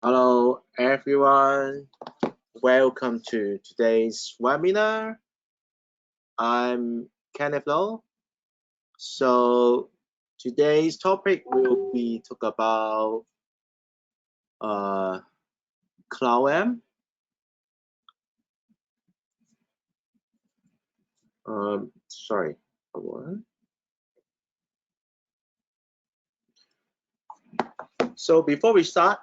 Hello everyone, welcome to today's webinar. I'm Kenneth Low. So today's topic will be talk about CloudM. Sorry, so before we start,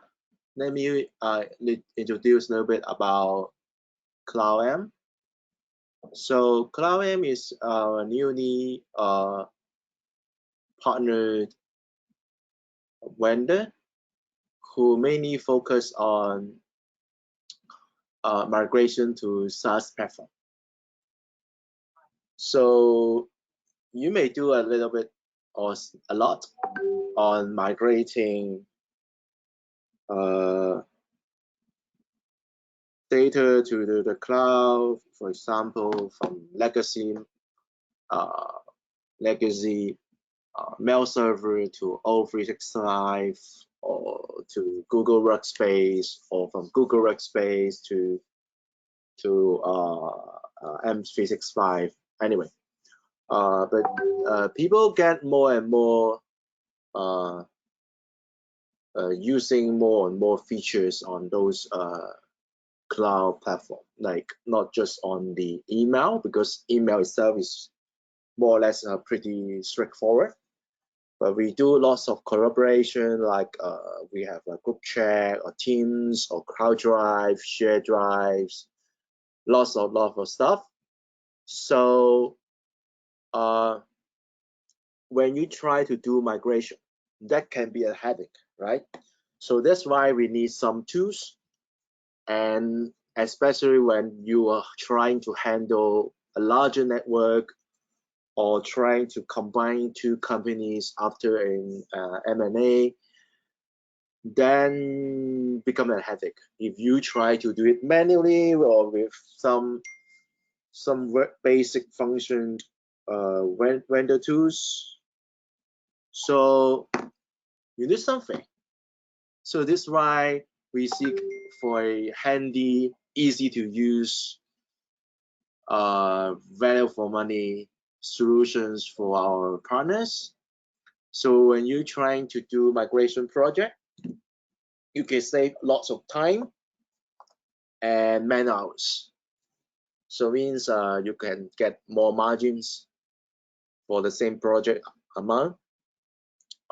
let me introduce a little bit about CloudM. So CloudM is a newly partnered vendor who mainly focus on migration to SaaS platform. So you may do a little bit or a lot on migrating data to the cloud, for example, from legacy mail server to O365 or to Google Workspace, or from Google Workspace to M365. Anyway, but people get more and more using more and more features on those cloud platform, like not just on the email, because email itself is more or less pretty straightforward. But we do lots of collaboration, like we have a group chat or Teams or Cloud Drive, shared drives, lots of stuff. So when you try to do migration, that can be a headache, right? So that's why we need some tools, and especially when you are trying to handle a larger network or trying to combine two companies after an M&A, then become a headache. If you try to do it manually or with some basic function vendor tools, so you need something. So this is why we seek for a handy, easy to use, value for money solutions for our partners. So when you're trying to do migration project, you can save lots of time and man hours. So means you can get more margins for the same project amount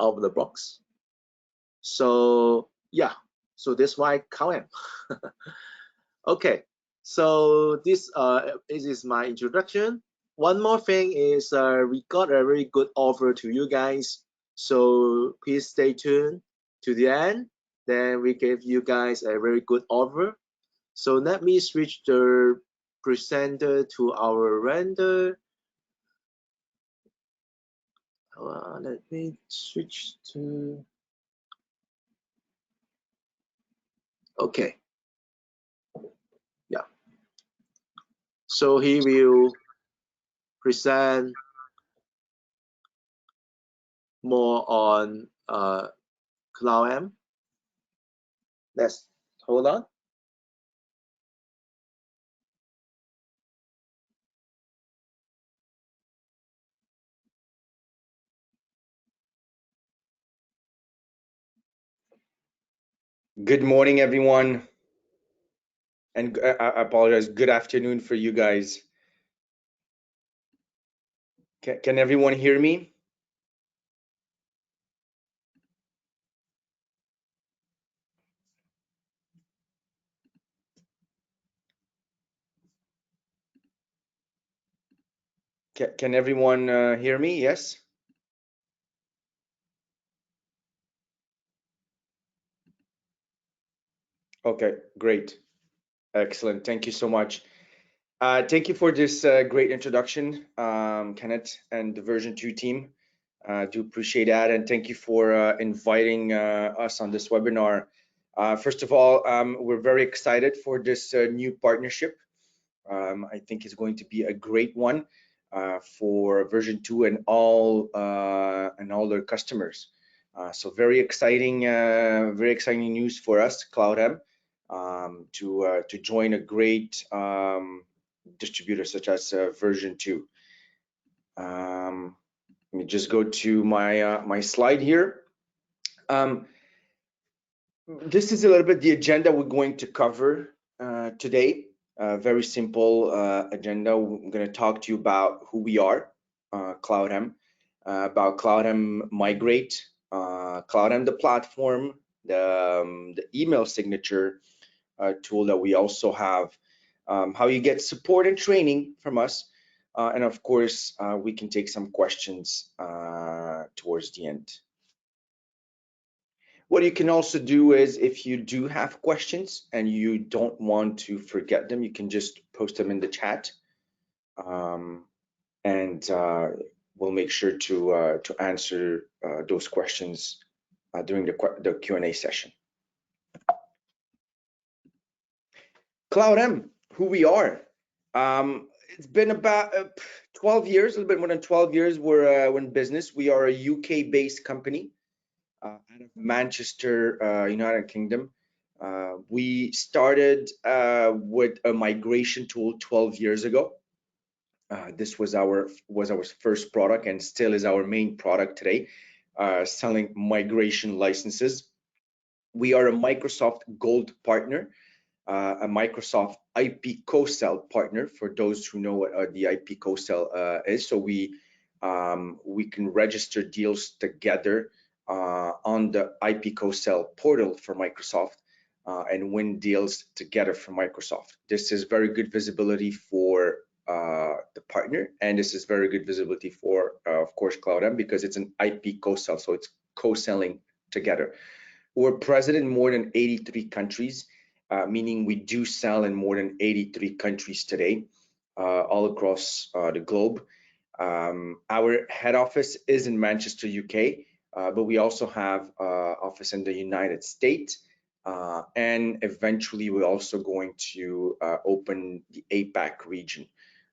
out of the box. So yeah, so that's why CloudM. Okay, so this is my introduction. One more thing is we got a very good offer to you guys, so please stay tuned to the end. Then we give you guys a very good offer. So let me switch the presenter to our render. Let me switch to, okay, yeah. So he will present more on CloudM. Let's hold on. Good morning, everyone. And I apologize. Good afternoon for you guys. Can everyone hear me? Can everyone hear me? Yes? Okay, great. Excellent. Thank you so much. Thank you for this great introduction, Kenneth and the version 2 team. Do appreciate that, and thank you for inviting us on this webinar. First of all, we're very excited for this new partnership. I think it's going to be a great one for version 2 and all their customers. So very exciting news for us, CloudM, to join a great distributor such as version 2. Let me just go to my slide here. This is a little bit the agenda we're going to cover today. Very simple agenda. I'm going to talk to you about who we are, CloudM, about CloudM Migrate, CloudM the platform, the email signature tool that we also have, how you get support and training from us, and of course, we can take some questions towards the end. What you can also do is, if you do have questions and you don't want to forget them, you can just post them in the chat, and we'll make sure to answer those questions during the Q&A session. CloudM, who we are. It's been about 12 years, a little bit more than 12 years we're in business. We are a UK-based company out of Manchester, United Kingdom. We started with a migration tool 12 years ago. This was our first product and still is our main product today, selling migration licenses. We are a Microsoft Gold partner, a Microsoft IP co-sell partner, for those who know what the IP co-sell is. So we can register deals together on the IP co-sell portal for Microsoft and win deals together for Microsoft. This is very good visibility for the partner, and this is very good visibility for, of course, CloudM, because it's an IP co-sell, so it's co-selling together. We're present in more than 83 countries, meaning we do sell in more than 83 countries today, all across the globe. Our head office is in Manchester, UK, but we also have office in the United States, and eventually we're also going to open the APAC region.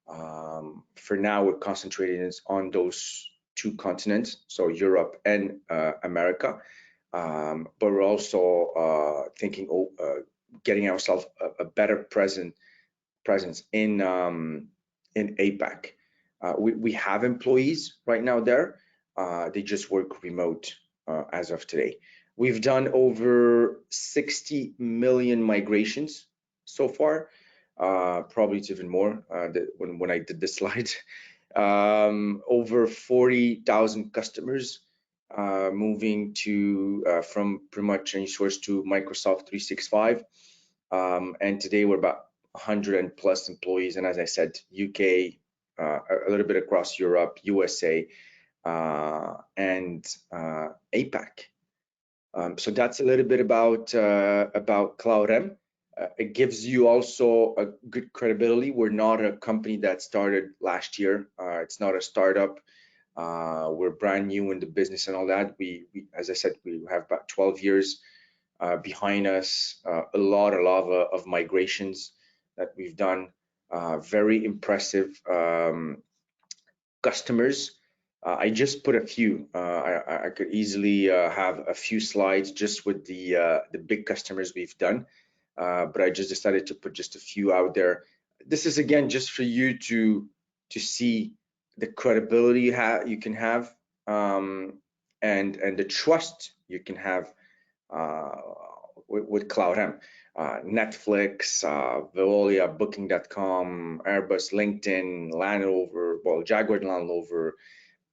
For now, we're concentrating on those two continents, so Europe and America, but we're also thinking getting ourselves a better presence in APAC. We have employees right now there. They just work remote as of today. We've done over 60 million migrations so far. Probably it's even more when I did this slide. Over 40,000 customers moving to from pretty much any source to Microsoft 365. And today we're about 100 plus employees, and as I said, UK, a little bit across Europe, USA, and APAC. So that's a little bit about CloudM. It gives you also a good credibility. We're not a company that started last year. It's not a startup. We're brand new in the business and all that. We as I said, we have about 12 years behind us. A lot of migrations that we've done. Very impressive customers. I just put a few. I could easily have a few slides just with the big customers we've done, but I just decided to put just a few out there. This is again just for you to see the credibility you can have, and the trust you can have with CloudM. Netflix, Veolia, Booking.com, Airbus, LinkedIn, Land Rover, well, Jaguar Land Rover,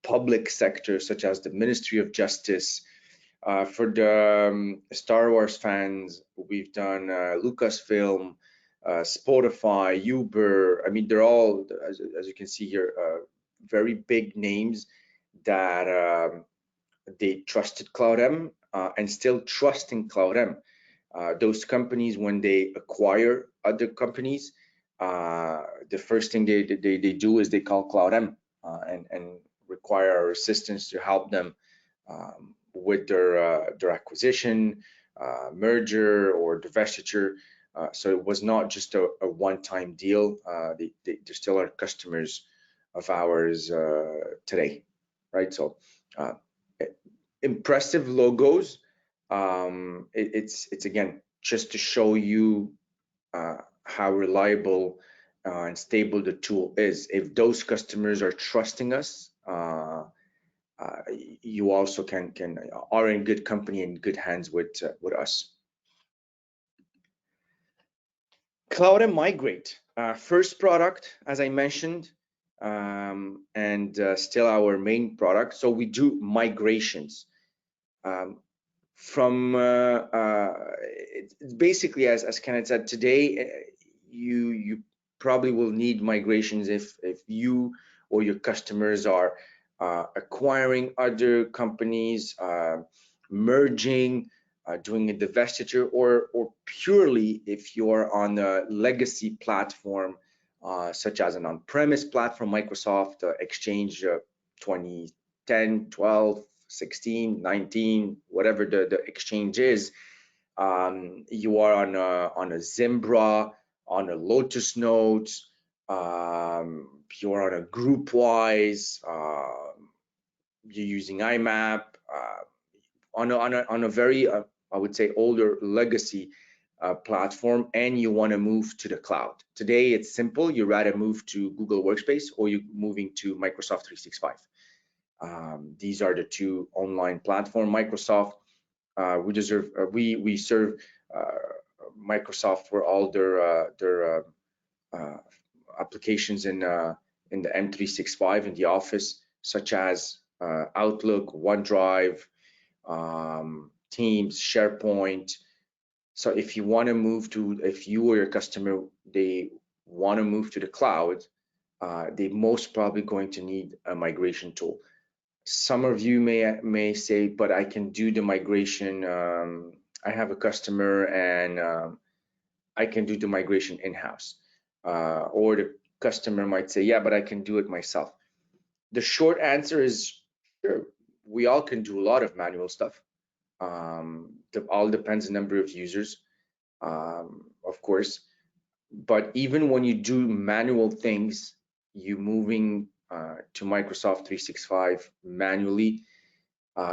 public sector such as the Ministry of Justice. For the Star Wars fans, we've done Lucasfilm, Spotify, Uber. I mean, they're all, as you can see here, very big names that they trusted CloudM and still trusting CloudM. Those companies, when they acquire other companies, the first thing they do is they call CloudM and require our assistance to help them with their acquisition, merger, or divestiture. So it was not just a one-time deal. They still are customers of ours today, right? So impressive logos. It's again just to show you how reliable and stable the tool is. If those customers are trusting us, you also are in good company and good hands with us. CloudM Migrate, first product, as I mentioned, and still our main product. So we do migrations. From it's basically as Kenneth said today, you probably will need migrations if you or your customers are acquiring other companies, merging, doing a divestiture, or purely if you're on a legacy platform such as an on-premise platform, Microsoft Exchange 2010, 12, 16, 19, whatever the exchange is. You are on a Zimbra, on a Lotus Notes, you're on a GroupWise, you're using IMAP, on a very I would say older legacy platform, and you want to move to the cloud. Today it's simple. You rather move to Google Workspace or you're moving to Microsoft 365. These are the two online platform. Microsoft, we serve Microsoft for all their applications in the M365 in the Office, such as Outlook, OneDrive, Teams, SharePoint. So if you want to move to, if you or your customer, they want to move to the cloud, they most probably going to need a migration tool. Some of you may say, but I can do the migration. I have a customer and I can do the migration in-house. Or the customer might say, yeah, but I can do it myself. The short answer is, sure, we all can do a lot of manual stuff. It all depends on the number of users, of course. But even when you do manual things, you moving to Microsoft 365 manually,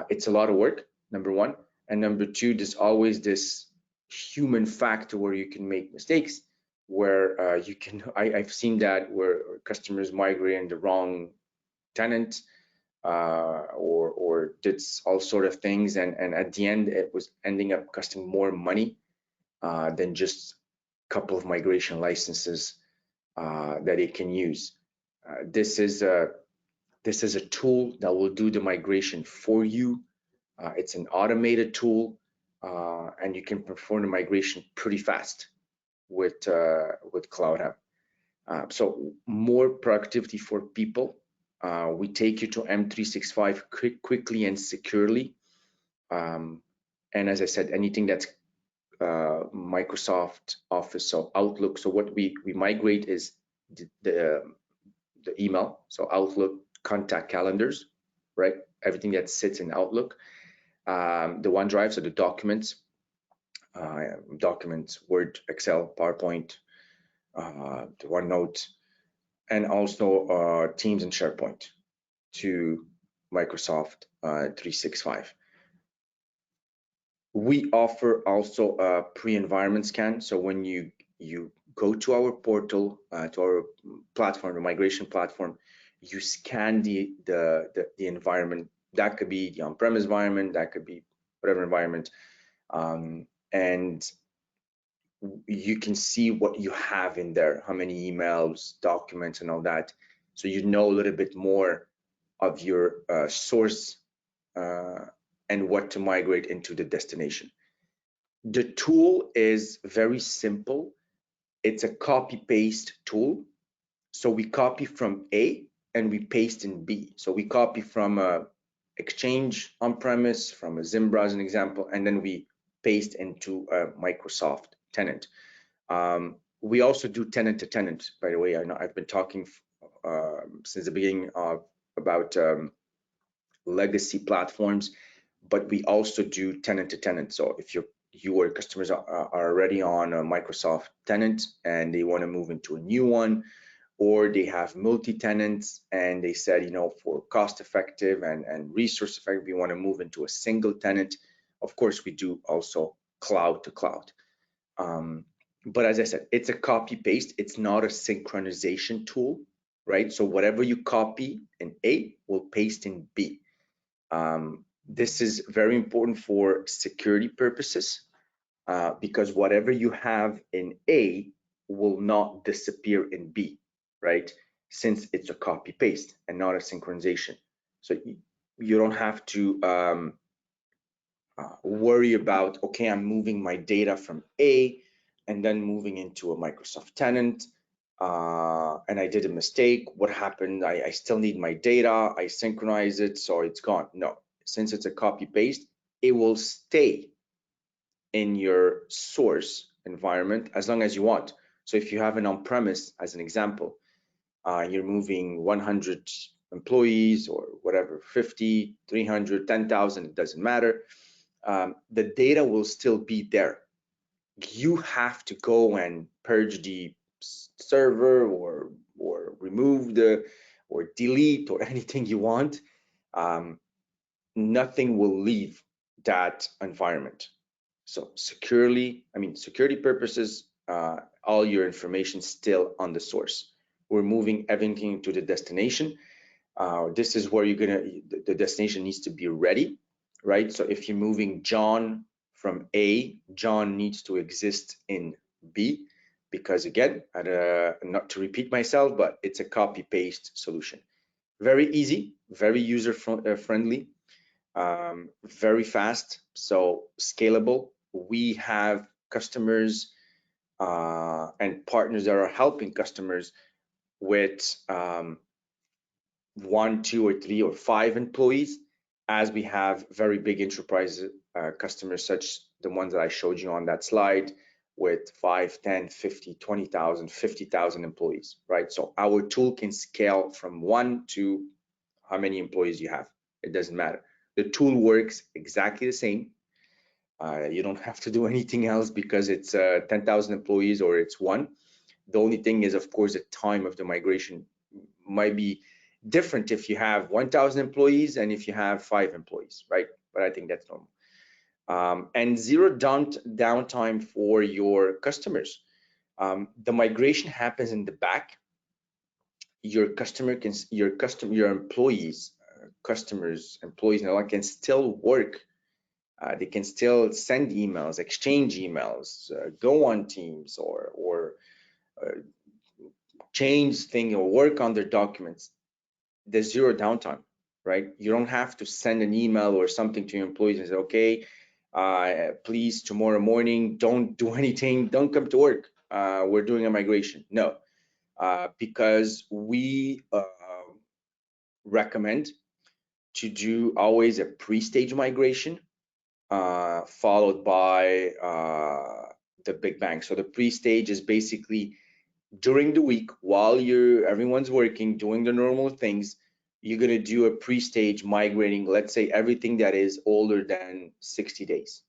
it's a lot of work, number one. And number two, there's always this human factor where you can make mistakes, where you can, I've seen that where customers migrating the wrong tenant or did all sort of things. And at the end, it was ending up costing more money than just a couple of migration licenses that it can use. This is a tool that will do the migration for you. It's an automated tool, and you can perform the migration pretty fast with CloudM. So more productivity for people. We take you to M365 quickly and securely. And as I said, anything that's Microsoft Office, so Outlook. So what we migrate is the email, so Outlook, contact calendars, right? Everything that sits in Outlook. The OneDrive, so the documents, Word, Excel, PowerPoint, the OneNote, and also Teams and SharePoint to Microsoft 365. We offer also a pre-environment scan. So when you go to our portal, to our platform, the migration platform, you scan the environment. That could be the on-premise environment, that could be whatever environment, and you can see what you have in there, how many emails, documents, and all that. So you know a little bit more of your source and what to migrate into the destination. The tool is very simple. It's a copy-paste tool. So we copy from A and we paste in B. So we copy from a Exchange on-premise, from a Zimbra as an example, and then we paste into a Microsoft tenant. We also do tenant to tenant, by the way. I know I've been talking since the beginning about legacy platforms, but we also do tenant to tenant. So if you or customers are already on a Microsoft tenant and they want to move into a new one, or they have multi-tenants and they said, for cost effective and resource effective, we want to move into a single tenant. Of course, we do also cloud to cloud. But as I said, it's a copy paste. It's not a synchronization tool, right? So whatever you copy in A will paste in B. This is very important for security purposes because whatever you have in A will not disappear in B, right? Since it's a copy paste and not a synchronization. So you don't have to worry about, okay, I'm moving my data from A and then moving into a Microsoft tenant and I did a mistake. What happened? I still need my data. I synchronize it, so it's gone. No, since it's a copy paste, it will stay in your source environment as long as you want. So if you have an on-premise, as an example, you're moving 100 employees or whatever, 50, 300, 10,000, it doesn't matter. The data will still be there. You have to go and purge the server or remove or delete or anything you want. Nothing will leave that environment. So security purposes, all your information still on the source. We're moving everything to the destination. This is where the destination needs to be ready, right? So if you're moving John from A, John needs to exist in B, because again, not to repeat myself, but it's a copy paste solution. Very easy, very user friendly, very fast, so scalable. We have customers and partners that are helping customers with 1, 2, or 3, or 5 employees, as we have very big enterprise customers, such the ones that I showed you on that slide, with 5, 10, 50, 20,000, 50,000 employees, right? So our tool can scale from 1 to how many employees you have. It doesn't matter. The tool works exactly the same. You don't have to do anything else because it's 10,000 employees or it's 1. The only thing is, of course, the time of the migration might be different if you have 1,000 employees and if you have 5 employees, right? But I think that's normal. And zero downtime for your customers. The migration happens in the back. Your employees, employees, and all can still work. They can still send emails, exchange emails, go on Teams, or change thing or work on their documents. There's zero downtime, right? You don't have to send an email or something to your employees and say, okay, please tomorrow morning, don't do anything, don't come to work. We're doing a migration. No, because we recommend to do always a pre-stage migration followed by the big bang. So the pre-stage is basically during the week while everyone's working, doing the normal things. You're gonna do a pre-stage migrating, let's say everything that is older than 60 days.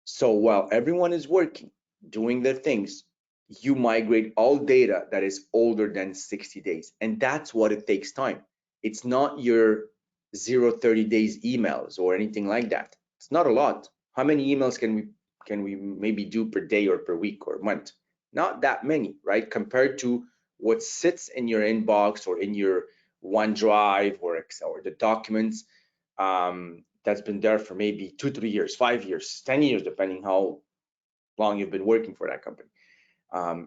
So while everyone is working, doing their things, you migrate all data that is older than 60 days. And that's what it takes time. It's not your 30 days emails or anything like that. It's not a lot. How many emails can we maybe do per day or per week or month? Not that many, right? Compared to what sits in your inbox or in your OneDrive or Excel or the documents that's been there for maybe 2, 3 years, 5 years, 10 years, depending how long you've been working for that company.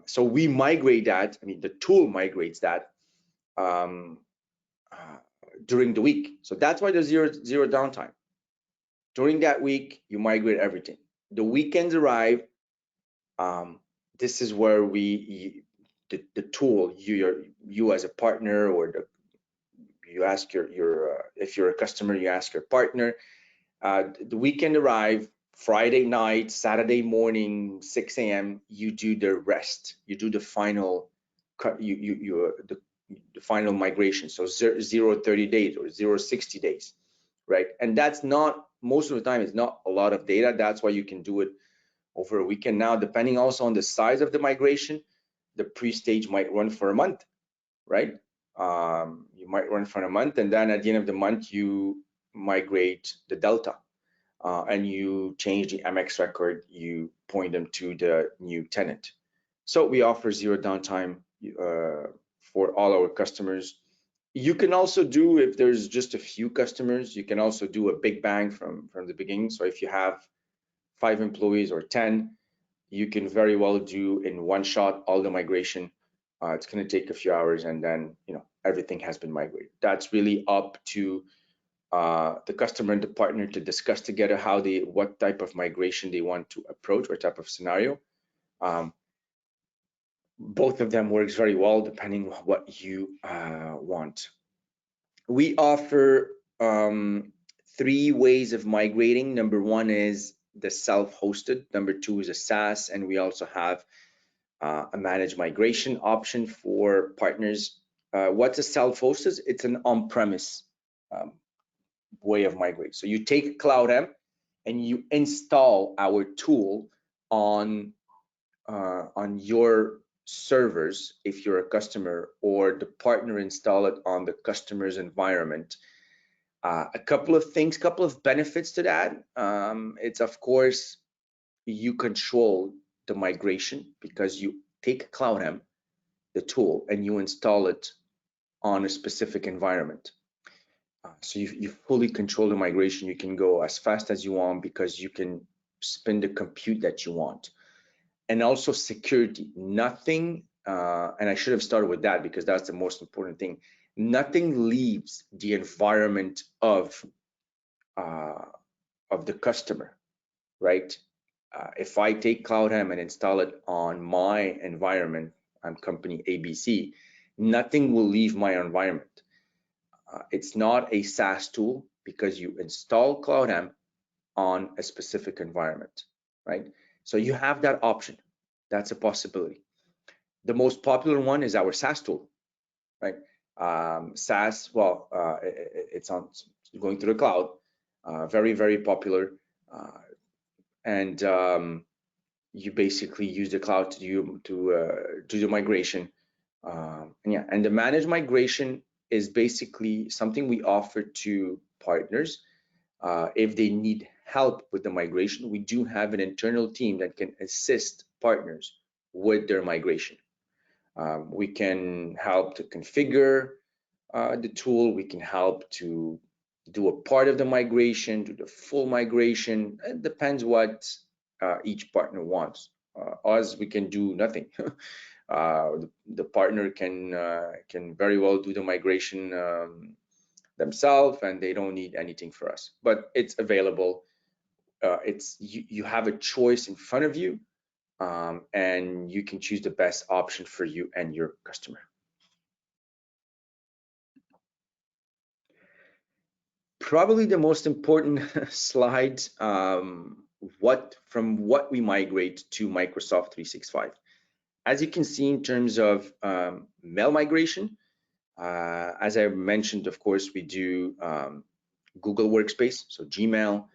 So we migrate that. I mean, the tool migrates that during the week. So that's why there's zero downtime. During that week, you migrate everything. The weekends arrive. This is where the tool, you as a partner, or you ask if you're a customer, you ask your partner. The weekend arrive, Friday night, Saturday morning, 6 a.m. You do the rest. You do the final cut. The final migration. So 30 days or 60 days, right? And that's not, most of the time, it's not a lot of data. That's why you can do it over a weekend. Now, depending also on the size of the migration, the pre-stage might run for a month. right? You might run for a month, and then at the end of the month, you migrate the delta, and you change the MX record, you point them to the new tenant. So we offer zero downtime for all our customers. You can also do, if there's just a few customers, you can also do a big bang from the beginning. So if you have 5 employees or 10, you can very well do in one shot all the migration. It's going to take a few hours, and then everything has been migrated. That's really up to the customer and the partner to discuss together what type of migration they want to approach, what type of scenario. Both of them works very well depending on what you want. We offer 3 ways of migrating. Number 1 is the self-hosted. Number 2 is a SaaS, and we also have a managed migration option for partners. What's a self-hosted? It's an on-premise way of migrating. So you take CloudM and you install our tool on your servers if you're a customer, or the partner install it on the customer's environment. A couple of things, couple of benefits to that. It's, of course, you control the migration because you take CloudM, the tool, and you install it on a specific environment. So you fully control the migration. You can go as fast as you want because you can spin the compute that you want. And also security. Nothing, and I should have started with that because that's the most important thing. Nothing leaves the environment of the customer, right? If I take CloudM and install it on my environment, I'm company ABC, nothing will leave my environment. It's not a SaaS tool because you install CloudM on a specific environment, right? So you have that option. That's a possibility. The most popular one is our SaaS tool, right? SaaS, well, it's going through the cloud, very, very popular. And you basically use the cloud to do the migration. And the managed migration is basically something we offer to partners. If they need help with the migration, we do have an internal team that can assist partners with their migration. We can help to configure the tool. We can help to do a part of the migration, do the full migration. It depends what each partner wants. Us, we can do nothing. The partner can very well do the migration themselves, and they don't need anything for us. But it's available. You have a choice in front of you, and you can choose the best option for you and your customer. Probably the most important slide, from what we migrate to Microsoft 365. As you can see, in terms of mail migration, as I mentioned, of course, we do Google Workspace, so Gmail,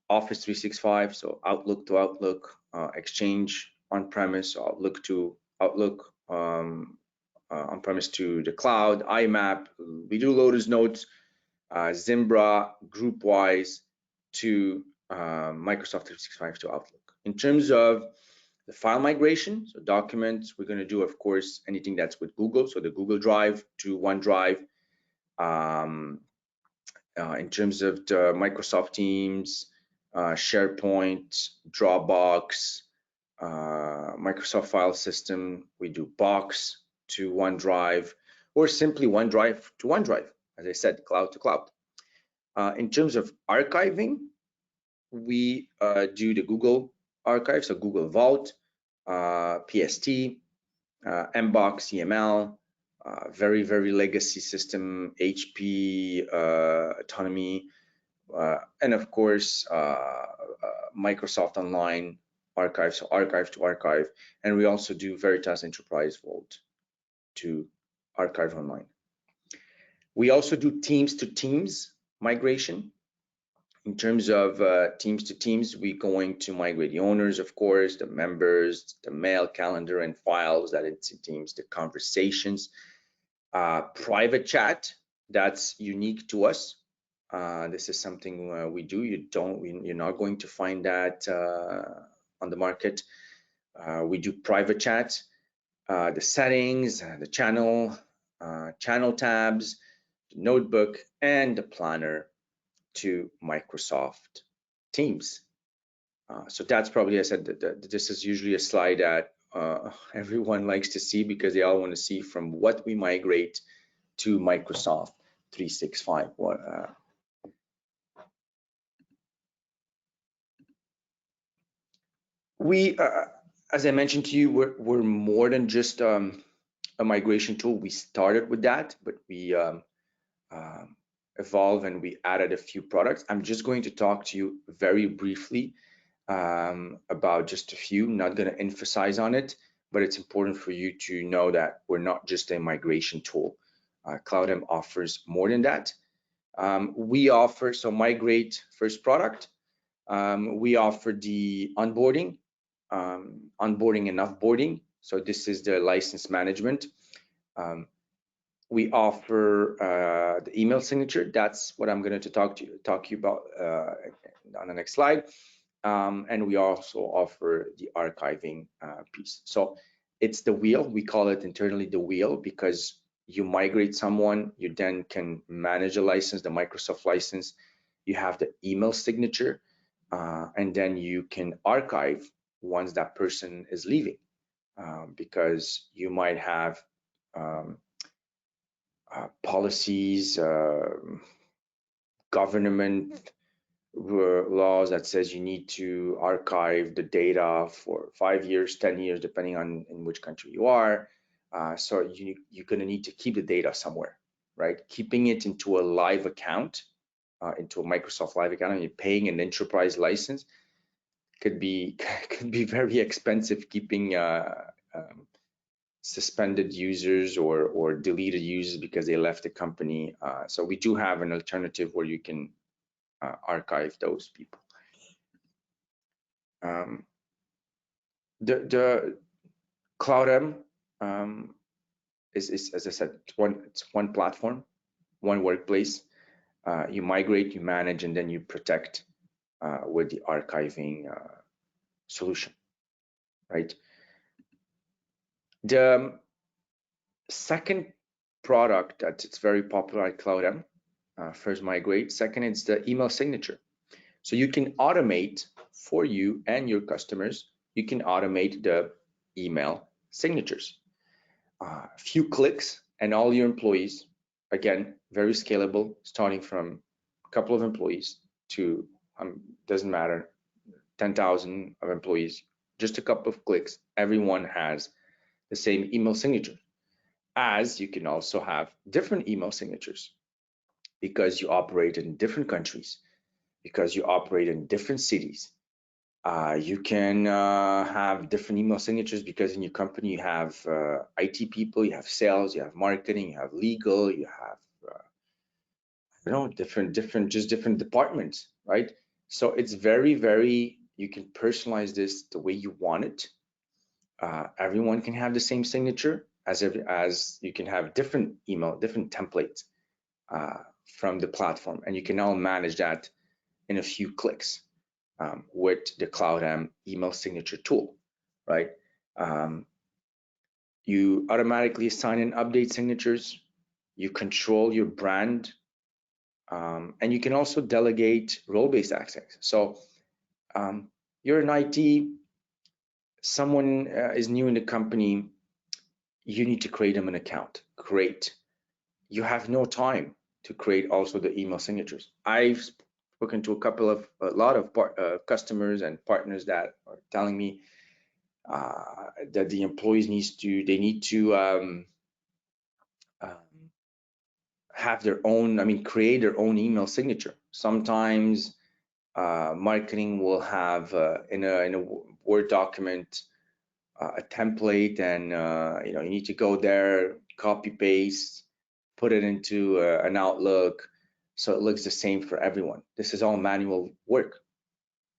Office 365, so Outlook to Outlook, Exchange on-premise, Outlook to Outlook, on-premise to the cloud, IMAP. We do Lotus Notes, Zimbra, GroupWise to Microsoft 365 to Outlook. In terms of the file migration, so documents, we're going to do, of course, anything that's with Google, so the Google Drive to OneDrive. In terms of the Microsoft Teams, SharePoint, Dropbox, Microsoft File System, we do Box to OneDrive, or simply OneDrive to OneDrive, as I said, cloud to cloud. In terms of archiving, we do the Google Archive, so Google Vault, PST, Mbox, EML, very, very legacy system, HP, Autonomy, and of course, Microsoft Online Archive, so archive to archive. And we also do Veritas Enterprise Vault to archive online. We also do Teams to Teams migration. In terms of Teams to Teams, we're going to migrate the owners, of course, the members, the mail, calendar, and files that it's in Teams, the conversations. Private chat, that's unique to us. This is something we do. You're not going to find that on the market. We do private chat, the settings, the channel tabs, the notebook, and the planner to Microsoft Teams. So that's probably, I said, that this is usually a slide that everyone likes to see because they all want to see from what we migrate to Microsoft 365. We, as I mentioned to you, we're more than just a migration tool. We started with that, but we evolve and we added a few products. I'm just going to talk to you very briefly about just a few, not going to emphasize on it, but it's important for you to know that we're not just a migration tool. CloudM offers more than that. We offer, so migrate first product. We offer the onboarding and offboarding. So this is the license management. We offer the email signature. That's what I'm going to talk to you about on the next slide. And we also offer the archiving piece. So it's the wheel. We call it internally the wheel because you migrate someone, you then can manage a license, the Microsoft license. You have the email signature, and then you can archive once that person is leaving, because you might have policies, government laws that says you need to archive the data for 5 years, 10 years, depending on in which country you are. So you're going to need to keep the data somewhere, right? Keeping it into a live account, into a Microsoft Live account, and you're paying an enterprise license could be very expensive. Keeping suspended users or deleted users because they left the company. So we do have an alternative where you can archive those people. The CloudM is, as I said, it's one platform, one workplace. You migrate, you manage, and then you protect with the archiving solution, right? The second product that it's very popular at CloudM, first migrate. Second, it's the email signature. So you can automate for you and your customers, you can automate the email signatures. A few clicks and all your employees, again, very scalable, starting from a couple of employees to, doesn't matter, 10,000 of employees, just a couple of clicks, everyone has the same email signature. As you can also have different email signatures because you operate in different countries, because you operate in different cities. You can have different email signatures because in your company you have IT people, you have sales, you have marketing, you have legal, you have different departments, right? So it's very, you can personalize this the way you want it. Everyone can have the same signature as you can have different email, different templates from the platform, and you can now manage that in a few clicks with the CloudM email signature tool, right? You automatically assign and update signatures, you control your brand, and you can also delegate role-based access. So you're in IT, someone is new in the company, you need to create them an account. Great. You have no time to create also the email signatures. I've spoken to a lot of customers and partners that are telling me that the employees need to have their own, create their own email signature. Sometimes marketing will have in a Word document a template, and you need to go there, copy paste, put it into an Outlook so it looks the same for everyone. This is all manual work,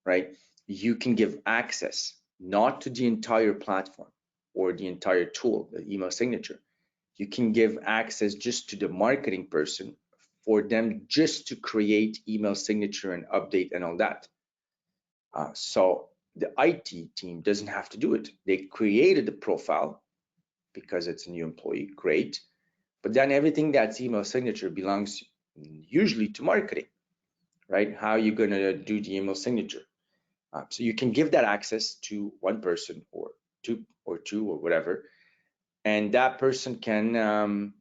right? You can give access not to the entire platform or the entire tool, the email signature. you can give access just to the marketing person for them just to create email signature and update and all that. So the IT team doesn't have to do it. They created the profile because it's a new employee, great. But then everything that's email signature belongs usually to marketing, right? How are you gonna do the email signature? So you can give that access to one person or two or whatever, and that person can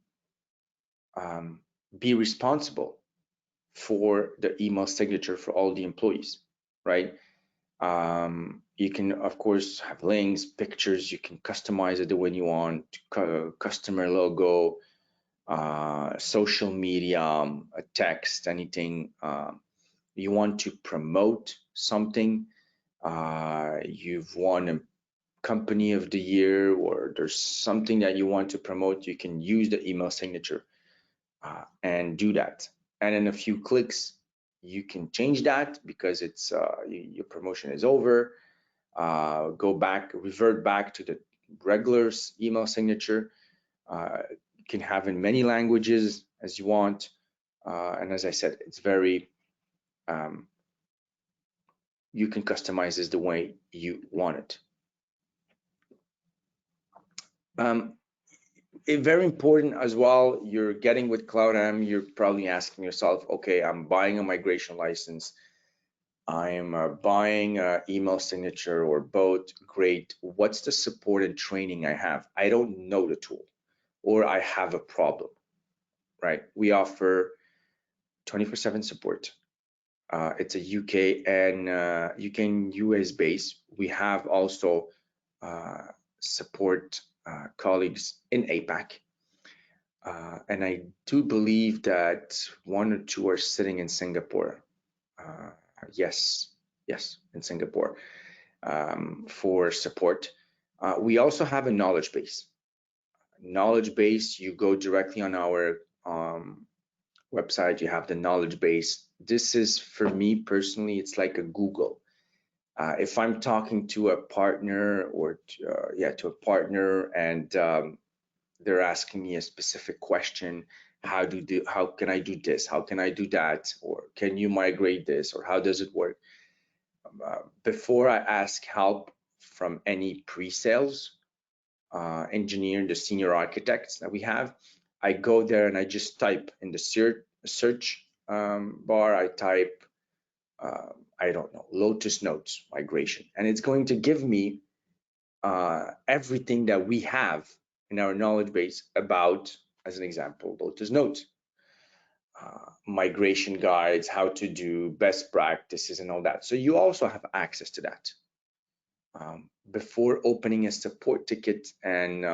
be responsible for the email signature for all the employees, right? You can, of course, have links, pictures. You can customize it the way you want, customer logo, social media, a text, anything. You want to promote something. You've won a company of the year, or there's something that you want to promote. You can use the email signature and do that. And in a few clicks, you can change that because it's your promotion is over. Go back, revert back to the regular email signature. You can have in many languages as you want. And as I said, it's very, you can customize this the way you want it. Very important as well, you're getting with CloudM, you're probably asking yourself, okay, I'm buying a migration license. I'm buying an email signature or both. Great. What's the support and training I have? I don't know the tool, or I have a problem, right? We offer 24/7 support. It's a UK and US base. We have also support colleagues in APAC. And I do believe that one or two are sitting in Singapore. Yes, in Singapore for support. We also have a knowledge base. Knowledge base, you go directly on our website, you have the knowledge base. This is, for me personally, it's like a Google. If I'm talking to a partner or to a partner and they're asking me a specific question, how can I do this? How can I do that? Or can you migrate this? Or how does it work? Before I ask help from any pre-sales engineer, the senior architects that we have, I go there and I just type in the search bar, I type, I don't know, Lotus Notes migration, and it's going to give me everything that we have in our knowledge base about, as an example, Lotus Notes, migration guides, how to do best practices and all that. So you also have access to that. Before opening a support ticket and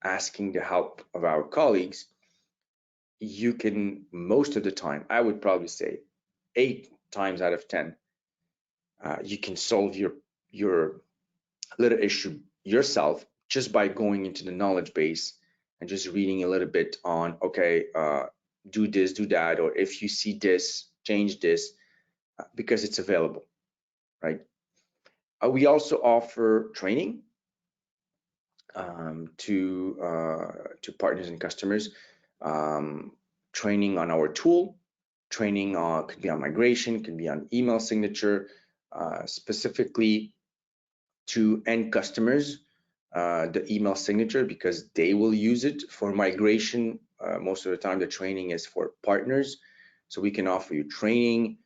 asking the help of our colleagues, you can, most of the time, I would probably say 8 times out of 10, you can solve your little issue yourself just by going into the knowledge base and just reading a little bit on, okay, do this, do that, or if you see this, change this, because it's available, right? We also offer training to partners and customers, training on our tool, training could be on migration, could be on email signature, specifically to end customers, the email signature, because they will use it for migration. Most of the time, the training is for partners, so we can offer you training.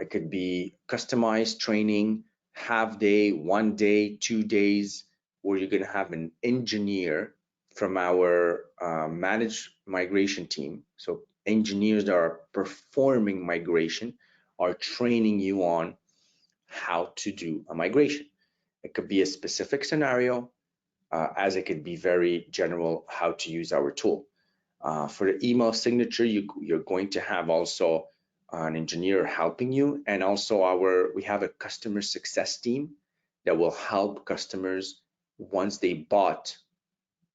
It could be customized training, half day, 1 day, 2 days, where you're going to have an engineer from our managed migration team. So engineers that are performing migration are training you on how to do a migration. It could be a specific scenario, as it could be very general how to use our tool. For the email signature, you're going to have also an engineer helping you, and also we have a customer success team that will help customers once they bought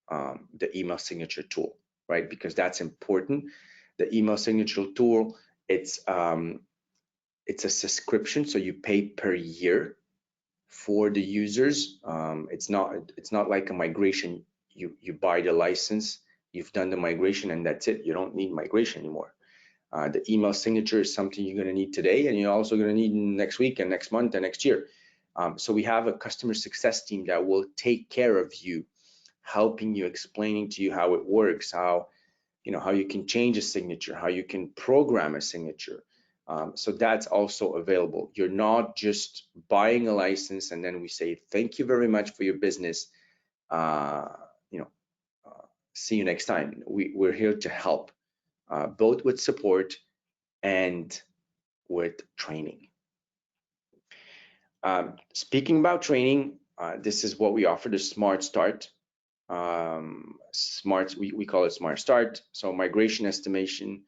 the email signature tool, right? Because that's important. The email signature tool, it's a subscription, so you pay per year for the users. It's not like a migration. You buy the license you've done the migration and that's it. You don't need migration anymore. The email signature is something you're going to need today, and you're also going to need next week and next month and next year. So we have a customer success team that will take care of you, helping you, explaining to you how it works, how you can change a signature, how you can program a signature. So that's also available. You're not just buying a license and then we say thank you very much for your business. See you next time. We're here to help, both with support and with training. Speaking about training, this is what we offer, the Smart Start. We call it Smart Start. So migration estimation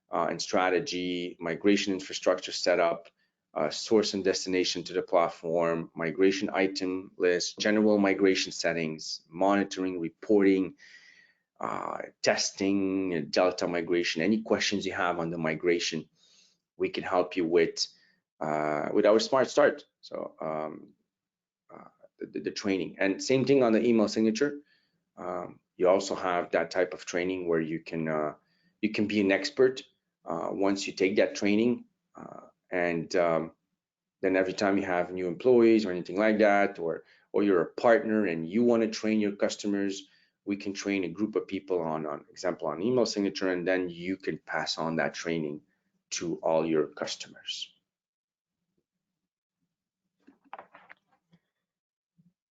and strategy, migration infrastructure setup, source and destination to the platform, migration item list, general migration settings, monitoring, reporting, testing, Delta migration. Any questions you have on the migration, we can help you with our Smart Start. So the training, and same thing on the email signature. You also have that type of training where you can be an expert once you take that training, and then every time you have new employees or anything like that, or you're a partner and you want to train your customers, we can train a group of people on example on email signature, and then you can pass on that training to all your customers.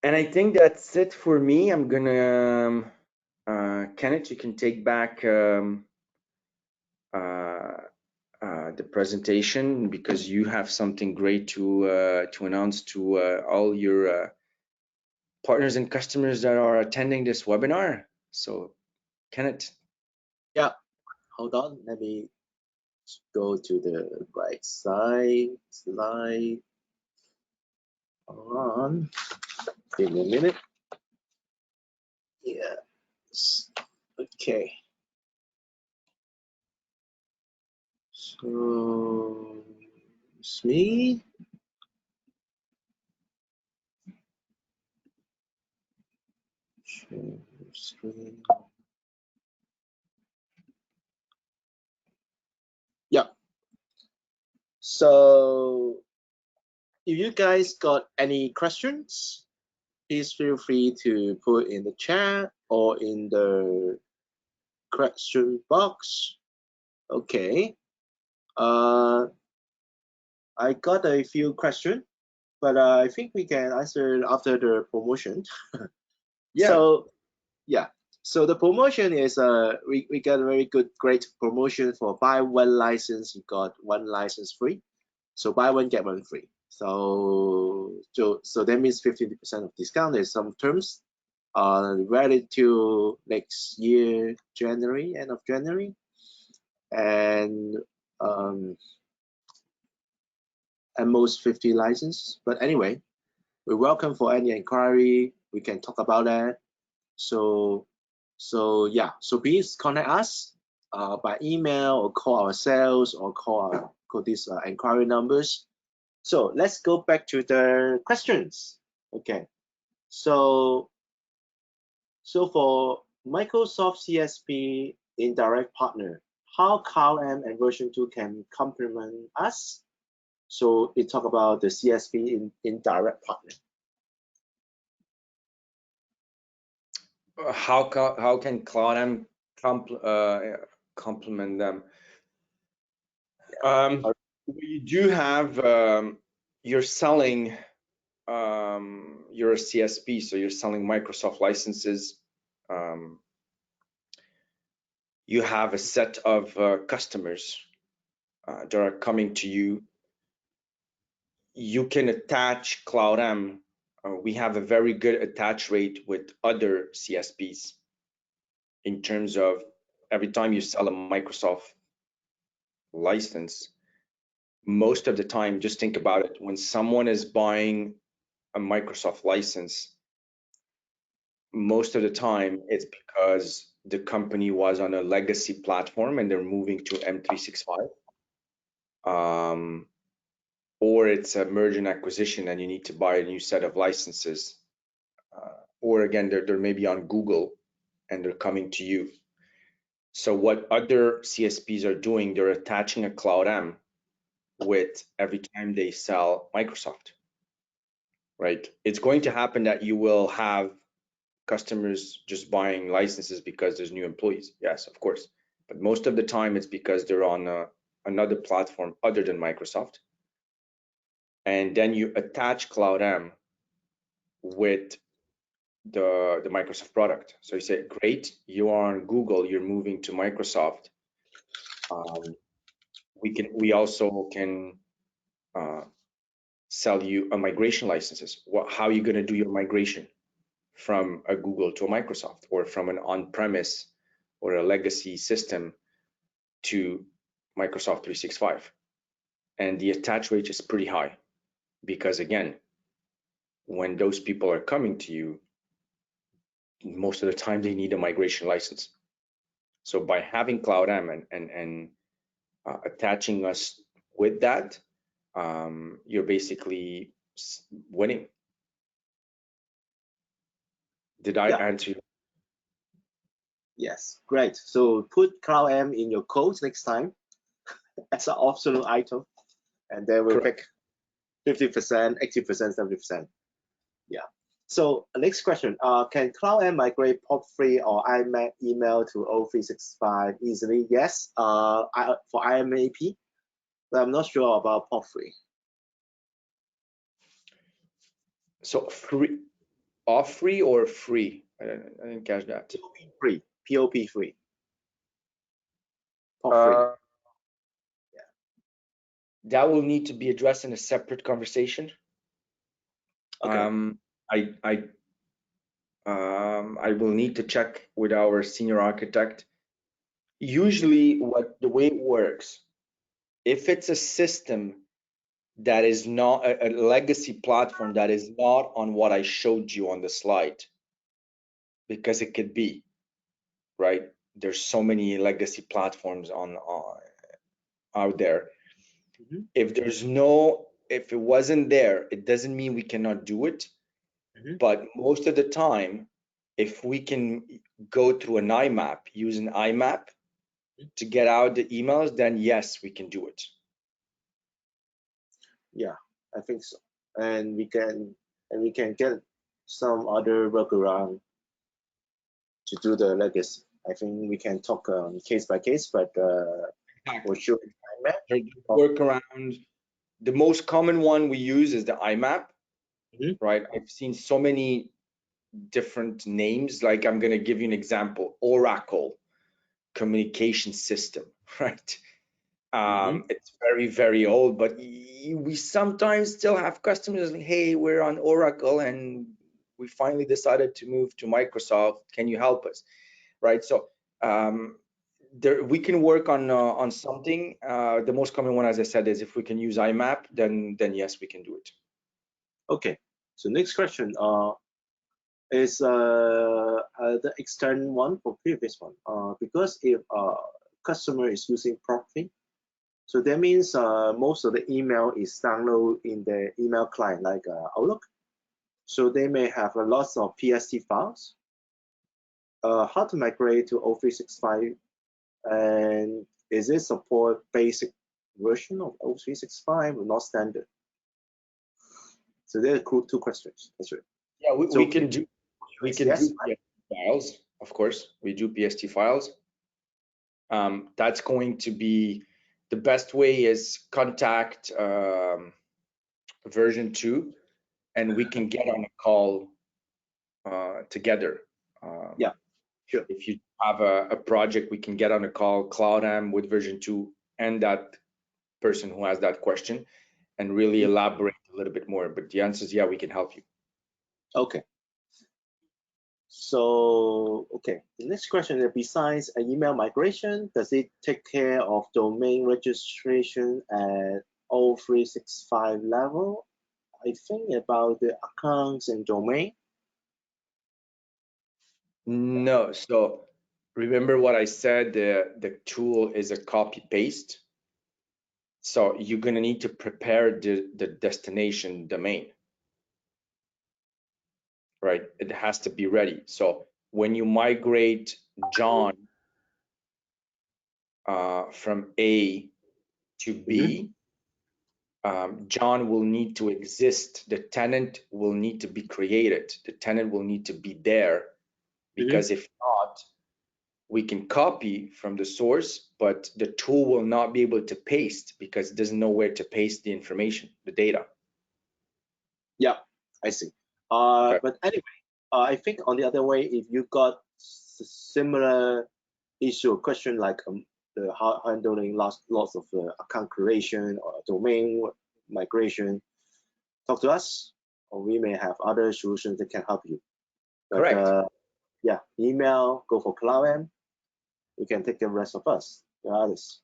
And I think that's it for me. I'm gonna Kenneth, you can take back the presentation, because you have something great to announce to all your partners and customers that are attending this webinar. So, Kenneth. Yeah, hold on. Let me go to the right side slide. Hold on. Give me a minute. Yes. Okay. So it's me. Share screen. Yeah. So if you guys got any questions, please feel free to put in the chat or in the question box. Okay. I got a few questions, but I think we can answer after the promotion. Yeah. So yeah. So the promotion is we got a very great promotion for buy one license, you got one license free. So buy one get one free. So that means 50% of discount. There's some terms valid to next year January, end of January, and at most 50 license. But anyway, we're welcome for any inquiry. We can talk about that. So yeah, so please contact us by email or call our sales or call these inquiry numbers. So let's go back to the questions. Okay, so for Microsoft CSP indirect partner, how CloudM and version 2 can complement us? So we talk about the CSP indirect partner. How can CloudM complement them? You do have you're selling you're a CSP, so you're selling Microsoft licenses. You have a set of customers that are coming to you. You can attach CloudM. We have a very good attach rate with other CSPs in terms of every time you sell a Microsoft license, most of the time, just think about it, when someone is buying a Microsoft license, most of the time it's because the company was on a legacy platform and they're moving to M365, or it's a merger and acquisition and you need to buy a new set of licenses, or again, they're maybe on Google and they're coming to you. So what other CSPs are doing, they're attaching a CloudM with every time they sell Microsoft, right? It's going to happen that you will have customers just buying licenses because there's new employees. Yes, of course. But most of the time it's because they're on another platform other than Microsoft. And then you attach CloudM with the Microsoft product. So you say, great, you are on Google, you're moving to Microsoft. We also can sell you a migration licenses. How are you going to do your migration from a Google to a Microsoft, or from an on-premise or a legacy system to Microsoft 365? And the attach rate is pretty high, because again, when those people are coming to you, most of the time they need a migration license. So by having CloudM and attaching us with that, you're basically winning. Did I answer you? Yes, great. So put CloudM in your code next time as an optional item, and then we'll pick 50%, 80%, 70%. Yeah. So next question, can CloudM migrate POP3 or IMAP email to O365 easily? Yes, for IMAP, but I'm not sure about POP3. So free or free? I didn't catch that. POP3, POP3. POP3. Yeah. That will need to be addressed in a separate conversation. Okay. I will need to check with our senior architect. Usually, the way it works, if it's a system that is not a legacy platform that is not on what I showed you on the slide, because it could be, right? There's so many legacy platforms out there. Mm-hmm. If it wasn't there, it doesn't mean we cannot do it. Mm-hmm. But most of the time, if we can go through an IMAP, use an IMAP to get out the emails, then yes, we can do it. Yeah, I think so. And we can get some other workaround to do the legacy. I think we can talk case by case, but for sure, workaround. The most common one we use is the IMAP, mm-hmm. Right? I've seen so many different names. Like, I'm going to give you an example: Oracle communication system, right? Mm-hmm. It's very, very old, but we sometimes still have customers like, hey, we're on Oracle and we finally decided to move to Microsoft. Can you help us? Right? So we can work on something. The most common one, as I said, is if we can use IMAP, then yes, we can do it. Okay. So next question is the external one for previous one. Because if customer is using POP3, so that means most of the email is downloaded in the email client like Outlook. So they may have a lot of PST files. How to migrate to O365, and is it support basic version of O365 or not standard? So there are two questions. That's right. Yeah, we can do PST files, of course. We do PST files. That's going to be the best way is contact version 2, and we can get on a call together. Yeah, sure. If you have a project, we can get on a call, CloudM with version 2, and that person who has that question, and really elaborate a little bit more. But the answer is, yeah, we can help you. Okay. So, okay, the next question is, besides an email migration, does it take care of domain registration at O365 level? I think about the accounts and domain. No, so remember what I said, the tool is a copy paste. So you're gonna need to prepare the destination domain, right? It has to be ready. So when you migrate John from A to B, John will need to exist. The tenant will need to be created. The tenant will need to be there, because if not, we can copy from the source, but the tool will not be able to paste because it doesn't know where to paste the information, the data. Yeah, I see. Okay. But anyway, I think on the other way, if you got similar issue or question like the handling lots of account creation or domain migration, talk to us, or we may have other solutions that can help you. But, Correct. yeah, email, go for CloudM. We can take the rest of us, the others.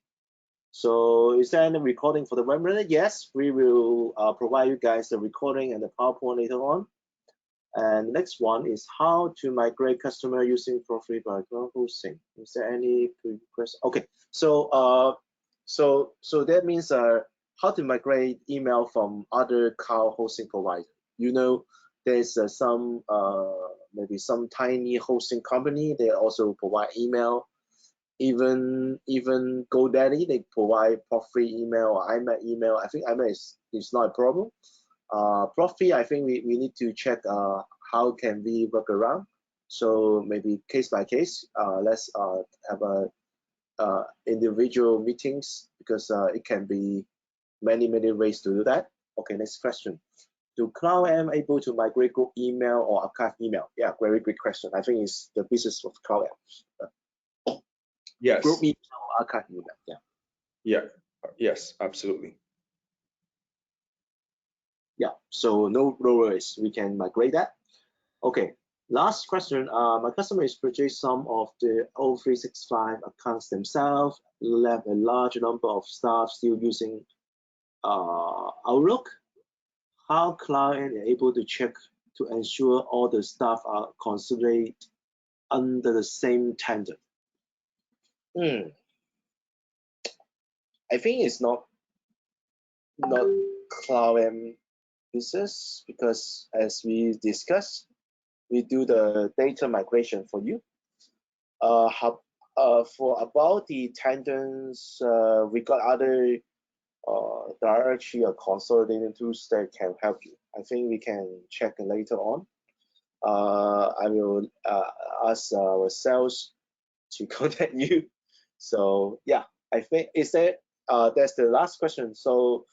So is there any recording for the webinar? Yes, we will provide you guys the recording and the PowerPoint later on. And the next one is how to migrate customer using Profi background hosting. Is there any question? Okay, so so that means how to migrate email from other cloud hosting provider. You know, there's some maybe some tiny hosting company, they also provide email. Even GoDaddy, they provide Profi email or IMAP email. I think IMAP is not a problem. Profi, I think we need to check how can we work around. So maybe case by case, let's have a individual meetings, because it can be many ways to do that. Okay, next question. Do CloudM able to migrate group email or archive email? Yeah, very good question. I think it's the business of CloudM. Yes. Group email or archive email. Yeah. Yeah. Yes, absolutely. Yeah. So no worries. We can migrate that. Okay. Last question. My customer is purchased some of the O365 accounts themselves, left a large number of staff still using Outlook. How CloudM is able to check to ensure all the staff are considered under the same tender? I think it's not CloudM business, because as we discussed, we do the data migration for you. For about the tenders, we got other directory or consolidating tools that can help you. I think we can check later on. I will ask our sales to contact you. So yeah, I think that's the last question. So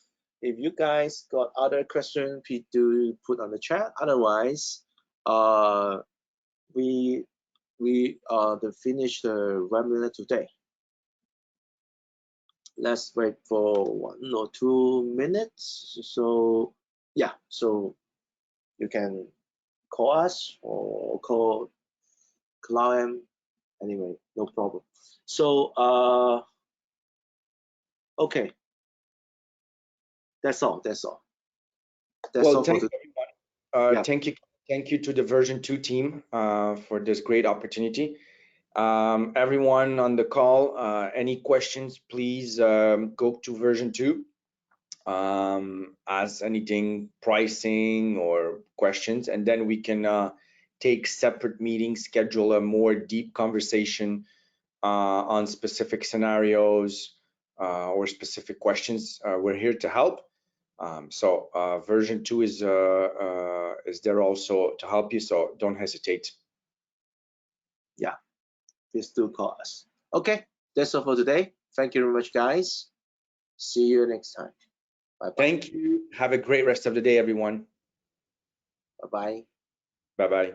if you guys got other questions, please do put on the chat. Otherwise, we to finish the webinar today. Let's wait for 1 or 2 minutes. So yeah, so you can call us or call CloudM. Anyway, no problem. So okay, that's all. That's all Well, for today. Yeah. Thank you to the version 2 team for this great opportunity. Everyone on the call, any questions, please go to version 2. Ask anything, pricing or questions, and then we can take separate meetings, schedule a more deep conversation on specific scenarios or specific questions. We're here to help. So version 2 is there also to help you, so don't hesitate. Yeah, please do call us. Okay, that's all for today. Thank you very much, guys. See you next time. Bye-bye. Thank you. Have a great rest of the day, everyone. Bye-bye. Bye-bye.